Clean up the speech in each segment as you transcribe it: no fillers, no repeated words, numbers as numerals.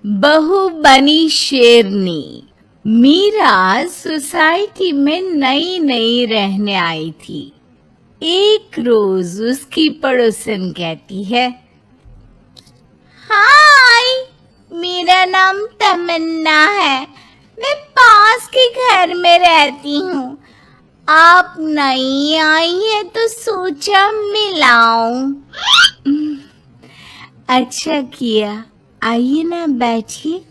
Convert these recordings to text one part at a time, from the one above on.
बहू बनी शेरनी। मीरा सोसाइटी में नई नई रहने आई थी। एक रोज उसकी पड़ोसन कहती है, हाय, मेरा नाम तमन्ना है, मैं पास के घर में रहती हूँ। आप नई आई है तो सोचा मिलाऊं। अच्छा किया, आइए ना बैठिए,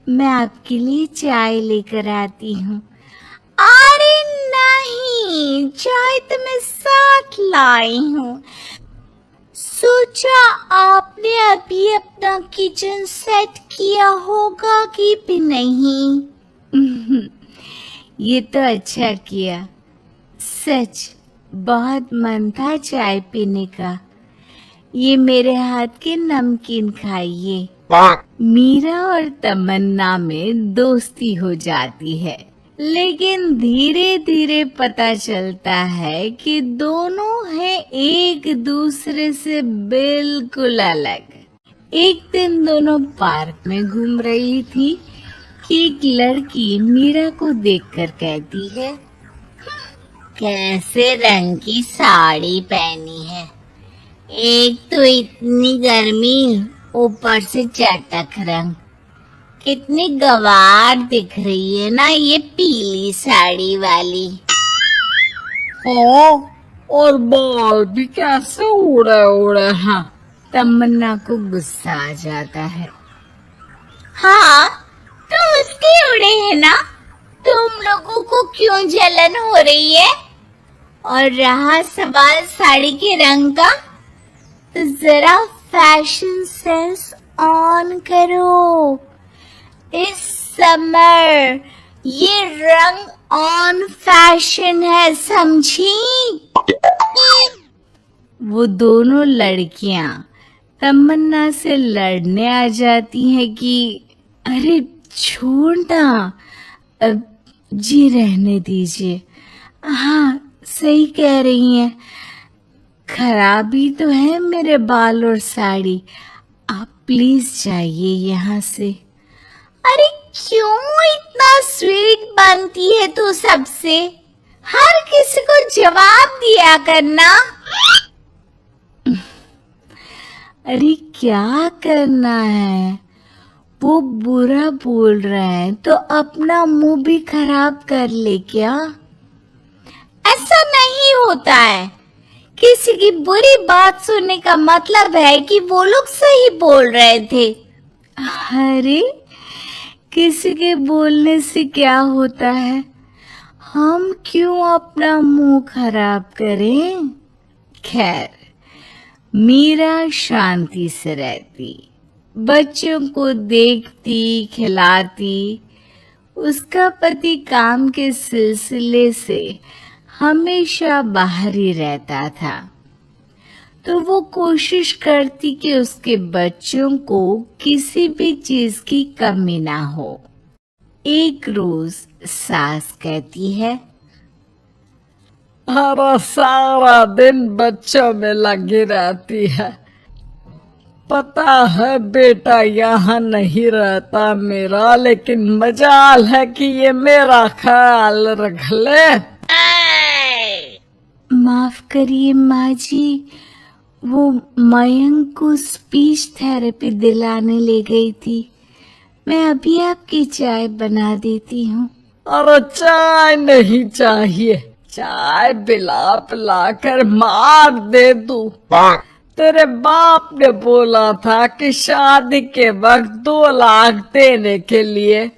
मैं आपके लिए चाय लेकर आती हूँ। अरे नहीं, चाय तो मैं साथ लाई हूँ। सोचा आपने अभी अपना किचन सेट किया होगा कि भी नहीं। ये तो अच्छा किया, सच बहुत मन था चाय पीने का। ये मेरे हाथ के नमकीन खाइए। मीरा और तमन्ना में दोस्ती हो जाती है, लेकिन धीरे धीरे पता चलता है कि दोनों हैं एक दूसरे से बिल्कुल अलग। एक दिन दोनों पार्क में घूम रही थी कि एक लड़की मीरा को देखकर कहती है, कैसे रंग की साड़ी पहनी है, एक तो इतनी गर्मी, ऊपर से चटक रंग, कितनी गवार दिख रही है ना ये पीली साड़ी वाली। हाँ, और बाल भी कैसे उड़े उड़े हैं। तमन्ना को गुस्सा आ जाता है। हाँ, तो उसके उड़े हैं ना, तुम लोगों को क्यों जलन हो रही है? और रहा सवाल साड़ी के रंग का, तो जरा फैशन सेंस ऑन करो। इस समर ये रंग ऑन फैशन है, समझी? वो दोनों लड़कियां तमन्ना से लड़ने आ जाती हैं कि अरे छोड़ ना, अब जी रहने दीजिए। हाँ, सही कह रही हैं, खराबी तो है मेरे बाल और साड़ी, आप प्लीज जाइए यहाँ से। अरे क्यों इतना स्वीट बनती है तू सबसे? हर किसी को जवाब दिया करना। अरे क्या करना है, वो बुरा बोल रहे हैं तो अपना मुंह भी खराब कर ले क्या? ऐसा नहीं होता है, किसी की बुरी बात सुनने का मतलब है कि वो लोग सही बोल रहे थे। अरे किसी के बोलने से क्या होता है, हम क्यों अपना मुंह खराब करें? खैर, मीरा शांति से रहती, बच्चों को देखती खिलाती। उसका पति काम के सिलसिले से हमेशा बाहर ही रहता था, तो वो कोशिश करती कि उसके बच्चों को किसी भी चीज की कमी ना हो। एक रोज सास कहती है, अरे सारा दिन बच्चों में लगी रहती है। पता है बेटा यहाँ नहीं रहता मेरा, लेकिन मजाल है कि ये मेरा ख्याल रख ले। माफ करिए माँ जी, वो मयंक को स्पीच थेरेपी दिलाने ले गई थी, मैं अभी आपकी चाय बना देती हूँ। अरे चाय नहीं चाहिए, चाय पिला पिला कर मार दे तू। तेरे बाप ने बोला था कि शादी के वक्त 2 लाख देने के लिए,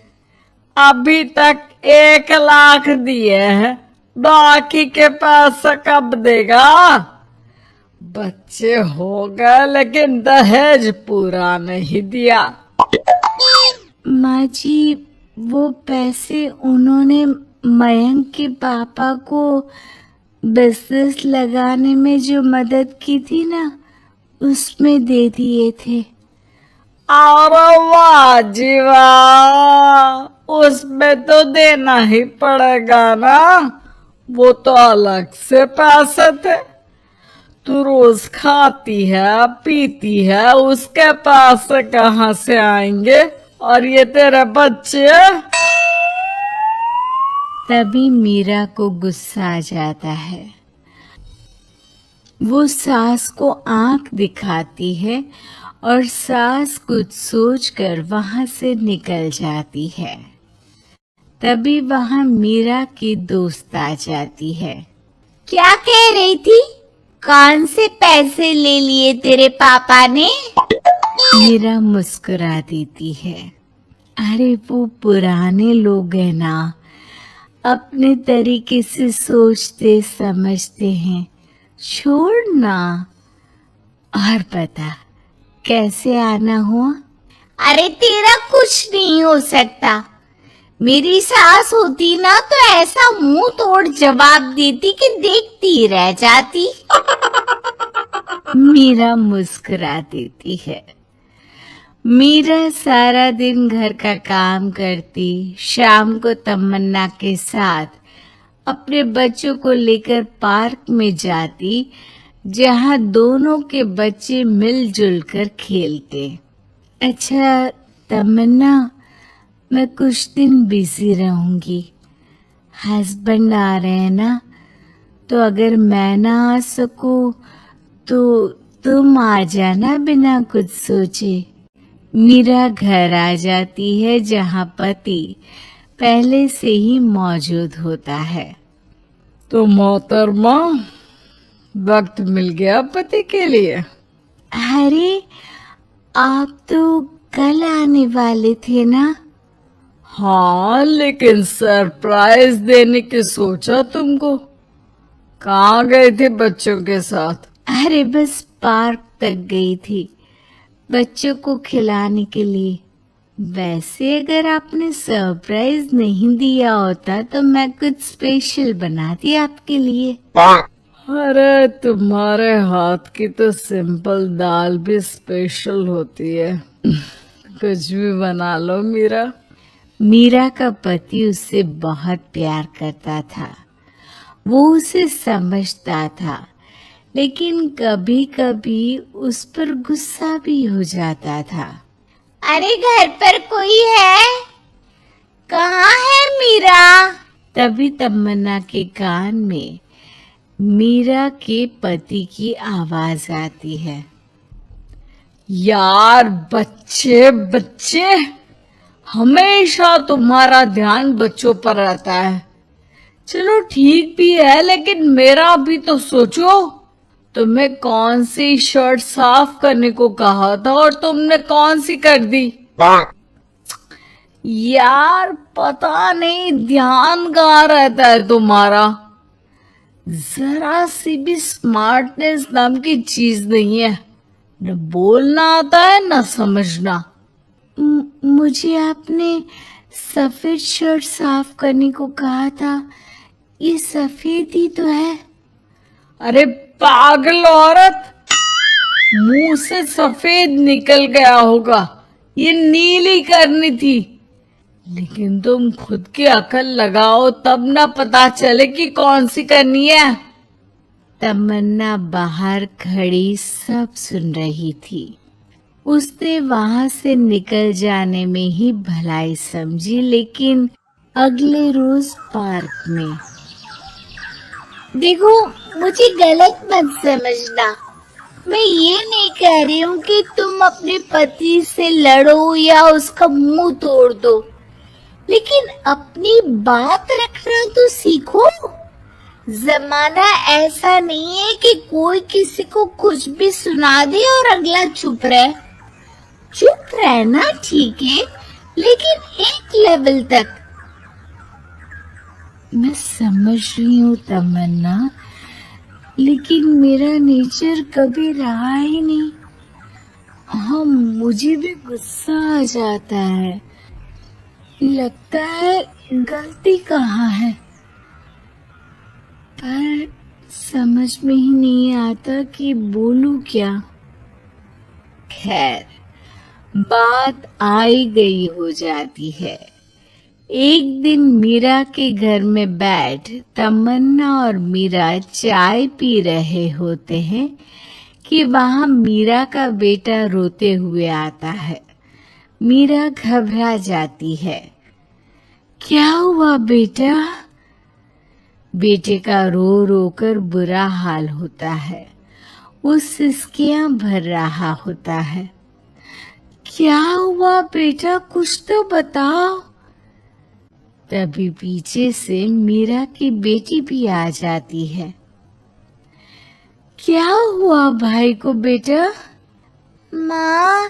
अभी तक 1 लाख दिए हैं, बाकी के पैसा कब देगा? बच्चे हो गए लेकिन दहेज पूरा नहीं दिया। माँ जी, वो पैसे उन्होंने मयंक के पापा को बिजनेस लगाने में जो मदद की थी ना, उसमें दे दिए थे। अरे वाह जी वाह, उसमें तो देना ही पड़ेगा ना, वो तो अलग से पैसे थे। तू रोज खाती है पीती है, उसके पैसे कहाँ से आएंगे? और ये तेरे बच्चे। तभी मीरा को गुस्सा आ जाता है। वो सास को आंख दिखाती है और सास कुछ सोचकर वहां से निकल जाती है। तभी वहां मीरा की दोस्त आ जाती है। क्या कह रही थी? कौन से पैसे ले लिए तेरे पापा ने? मीरा मुस्कुरा देती है। अरे वो पुराने लोग हैं ना, अपने तरीके से सोचते समझते हैं, छोड़ ना। और बता कैसे आना हुआ? अरे तेरा कुछ नहीं हो सकता। मेरी सास होती ना तो ऐसा मुंह तोड़ जवाब देती कि देखती रह जाती। मीरा मुस्कुरा देती है। मीरा सारा दिन घर का काम करती, शाम को तमन्ना के साथ अपने बच्चों को लेकर पार्क में जाती, जहां दोनों के बच्चे मिलजुल कर खेलते। अच्छा तमन्ना, मैं कुछ दिन बिजी रहूंगी। हस्बैंड आ रहे हैं ना, तो अगर मैं ना आ सकूं तो तुम आ जाना बिना कुछ सोचे। मीरा घर आ जाती है जहां पति पहले से ही मौजूद होता है। तो मोहतरमा, वक्त मिल गया पति के लिए? अरे आप तो कल आने वाले थे ना? हाँ, लेकिन सरप्राइज देने की सोचा तुमको। कहाँ गए थे बच्चों के साथ? अरे बस पार्क तक गई थी बच्चों को खिलाने के लिए। वैसे अगर आपने सरप्राइज नहीं दिया होता तो मैं कुछ स्पेशल बनाती आपके लिए। अरे तुम्हारे हाथ की तो सिंपल दाल भी स्पेशल होती है। कुछ भी बना लो मीरा। मीरा का पति उससे बहुत प्यार करता था, वो उसे समझता था, लेकिन कभी कभी उस पर गुस्सा भी हो जाता था। अरे घर पर कोई है? कहाँ है मीरा? तभी तमन्ना के कान में मीरा के पति की आवाज आती है। यार बच्चे बच्चे, हमेशा तुम्हारा ध्यान बच्चों पर रहता है। चलो ठीक भी है, लेकिन मेरा भी तो सोचो। तुम्हें कौन सी शर्ट साफ करने को कहा था और तुमने कौन सी कर दी? यार पता नहीं ध्यान कहाँ रहता है तुम्हारा। जरा सी भी स्मार्टनेस नाम की चीज नहीं है। न बोलना आता है न समझना। मुझे आपने सफेद शर्ट साफ करने को कहा था, ये सफेद ही तो है। अरे पागल औरत, मुंह से सफेद निकल गया होगा, ये नीली करनी थी। लेकिन तुम खुद की अकल लगाओ तब ना पता चले कि कौन सी करनी है। तमन्ना बाहर खड़ी सब सुन रही थी। उसने वहां से निकल जाने में ही भलाई समझी, लेकिन अगले रोज पार्क में। देखो, मुझे गलत मत समझना, मैं ये नहीं कह रही हूँ कि तुम अपने पति से लड़ो या उसका मुंह तोड़ दो, लेकिन अपनी बात रखना तो सीखो। जमाना ऐसा नहीं है कि कोई किसी को कुछ भी सुना दे और अगला चुप रहे। चुप रहना ठीक है, लेकिन एक लेवल तक। मैं समझ रही हूँ तमन्ना, लेकिन मेरा नेचर कभी रहा ही नहीं। हाँ, मुझे भी गुस्सा आ जाता है, लगता है गलती कहाँ है, पर समझ में ही नहीं आता कि बोलूं क्या। खैर, बात आई गई हो जाती है। एक दिन मीरा के घर में बैठ तमन्ना और मीरा चाय पी रहे होते हैं कि वहां मीरा का बेटा रोते हुए आता है। मीरा घबरा जाती है। क्या हुआ बेटा? बेटे का रो रो कर बुरा हाल होता है। वो सिसकियां भर रहा होता है। क्या हुआ बेटा, कुछ तो बताओ। तभी पीछे से मीरा की बेटी भी आ जाती है। क्या हुआ भाई को बेटा? माँ,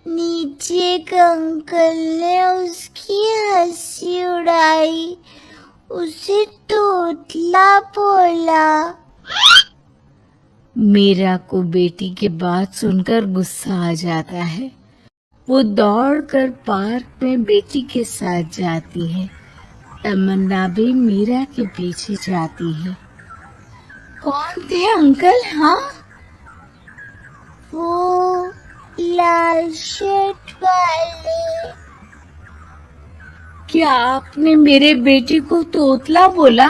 नीचे एक अंकल ने उसकी हंसी उड़ाई, उसे तोतला बोला। मीरा को बेटी की बात सुनकर गुस्सा आ जाता है। वो दौड़कर पार्क में बेटी के साथ जाती है। तमन्ना भी मीरा के पीछे जाती है। कौन थे अंकल? हाँ, वो लाल शर्ट वाले। क्या आपने मेरे बेटे को तोतला बोला?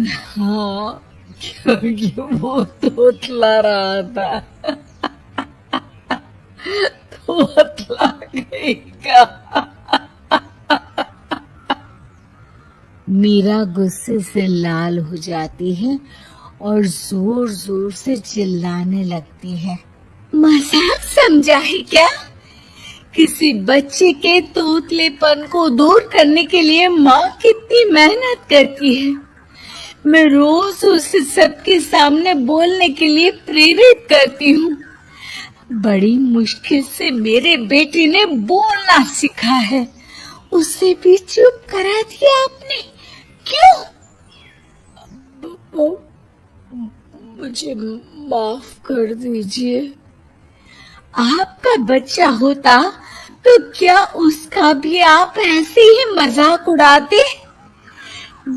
हाँ, क्योंकि वो तोतला रहा था। तोतला गई का। मीरा गुस्से से लाल हो जाती है और जोर जोर से चिल्लाने लगती है। मजाक समझा है क्या? किसी बच्चे के तोतलेपन को दूर करने के लिए माँ कितनी मेहनत करती है। मैं रोज उसे सबके सामने बोलने के लिए प्रेरित करती हूँ। बड़ी मुश्किल से मेरे बेटे ने बोलना सीखा है, उसे भी चुप करा दिया आपने। क्यों? मुझे माफ कर दीजिए। आपका बच्चा होता तो क्या उसका भी आप ऐसे ही मजाक उड़ाते?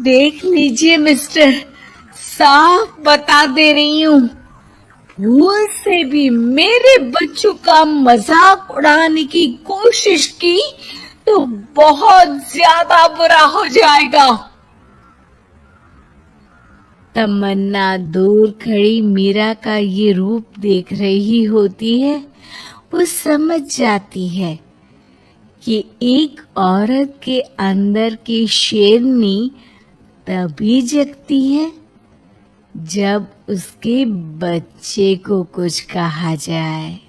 देख लीजिए मिस्टर, साफ बता दे रही हूँ, भूल से भी मेरे बच्चों का मजाक उड़ाने की कोशिश की तो बहुत ज्यादा बुरा हो जाएगा। तमन्ना दूर खड़ी मीरा का ये रूप देख रही होती है। वो समझ जाती है कि एक औरत के अंदर की शेरनी तभी जगती है जब उसके बच्चे को कुछ कहा जाए।